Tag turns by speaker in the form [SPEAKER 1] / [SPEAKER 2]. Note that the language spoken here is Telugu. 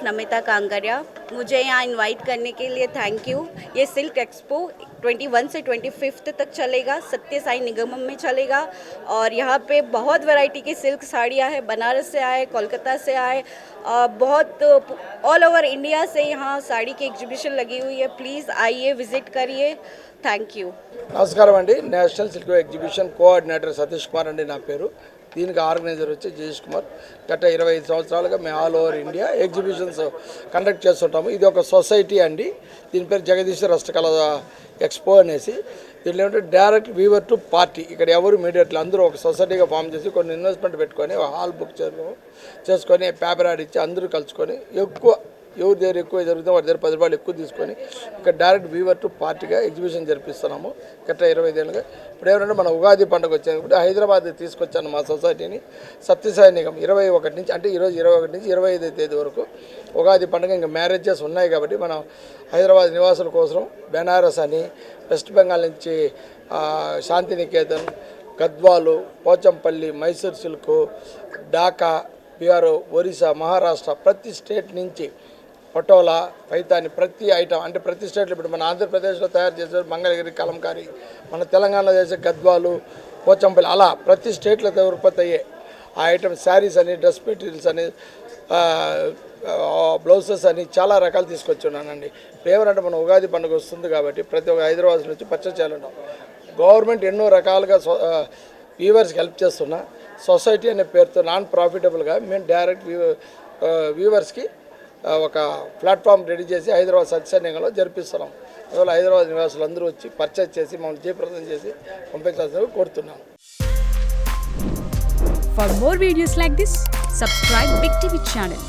[SPEAKER 1] नमिता कांगरिया। मुझे यहाँ इनवाइट करने के लिए थैंक यू। ये सिल्क एक्सपो 21 से 25 तक चलेगा, सत्य साई निगमम में चलेगा और यहाँ पे बहुत वैरायटी की सिल्क साड़ियाँ हैं। बनारस से आए, कोलकाता से आए, बहुत ऑल ओवर इंडिया से यहाँ साड़ी की एग्जीबिशन लगी हुई है। प्लीज़ आइए, विजिट करिए। Thank you.
[SPEAKER 2] నమస్కారం అండి. National silk exhibition coordinator Satish Kumar అండి నా పేరు. దీనికి ఆర్గనైజర్ వచ్చి జయేష్ కుమార్. గత 25 సంవత్సరాలుగా మేము all over India exhibitions conduct చేస్తుంటాము. ఇది ఒక సొసైటీ అండి. దీని పేరు జగదీశ్వర్ హస్తకళ ఎక్స్పో అనేసి. దీంట్లో ఏమంటే డైరెక్ట్ వీవర్ టు పార్టీ. ఇక్కడ ఎవరు మీడియట్లు అందరూ ఒక సొసైటీగా ఫామ్ చేసి కొన్ని ఇన్వెస్ట్మెంట్ పెట్టుకొని హాల్ బుక్ చేసుకొని పేపర్ యాడ్ ఇచ్చి అందరూ కలుసుకొని ఎక్కువ ఎవరి దగ్గర ఎక్కువ జరుగుతుందో వారి దగ్గర 10 రూపాయలు ఎక్కువ తీసుకొని ఇక్కడ డైరెక్ట్ వీవర్ టు పార్టీగా ఎగ్జిబిషన్ జరిపిస్తున్నాము గత 25 ఏళ్ళుగా. ఇప్పుడు ఏమంటే మన ఉగాది పండుగ వచ్చింది ఇప్పుడు హైదరాబాద్ తీసుకొచ్చాను మా సొసైటీని. సత్యసాయి నిగమ్ 21 నుంచి అంటే ఈరోజు 21 నుంచి 25 తేదీ వరకు ఉగాది పండుగ ఇంకా మ్యారేజెస్ ఉన్నాయి కాబట్టి మనం హైదరాబాద్ నివాసుల కోసం బెనారస్ అని, వెస్ట్ బెంగాల్ నుంచి శాంతినికేతన్, గద్వాలు, పోచంపల్లి, మైసూర్ సిల్క్, ఢాకా, బీహార్, ఒరిస్సా, మహారాష్ట్ర ప్రతి స్టేట్ నుంచి పటోలా, పైతాని ప్రతి ఐటమ్ అంటే ప్రతి స్టేట్లో ఇప్పుడు మన ఆంధ్రప్రదేశ్లో తయారు చేసే మంగళగిరి, కలంకారీ, మన తెలంగాణలో చేసే గద్వాలు, పోచంపల్లి అలా ప్రతి స్టేట్లో ఉత్పత్తి అయ్యే ఆ ఐటమ్ శారీస్ అని, డ్రెస్ మెటీరియల్స్ అని, బ్లౌజెస్ అని చాలా రకాలు తీసుకొచ్చున్నానండి. ఇప్పుడు ఏమనంటే మన ఉగాది పండుగ వస్తుంది కాబట్టి ప్రతి ఒక్క హైదరాబాద్ నుంచి పర్చేస్ చేయాలంటాం. గవర్నమెంట్ ఎన్నో రకాలుగా వీవర్స్కి హెల్ప్ చేస్తున్నా సొసైటీ అనే పేరుతో నాన్ ప్రాఫిటబుల్గా మేము డైరెక్ట్ వీవర్స్కి ఒక ప్లాట్ఫామ్ రెడీ చేసి హైదరాబాద్ సత్యసాయినిగంలో జరిపిస్తున్నాం. అందువల్ల హైదరాబాద్ నివాసులు అందరూ వచ్చి పర్చేజ్ చేసి మమ్మల్ని జయప్రదం చేసి పంపించాల్సిందిగా కోరుతున్నాం.
[SPEAKER 3] For more videos like this, subscribe Big TV channel.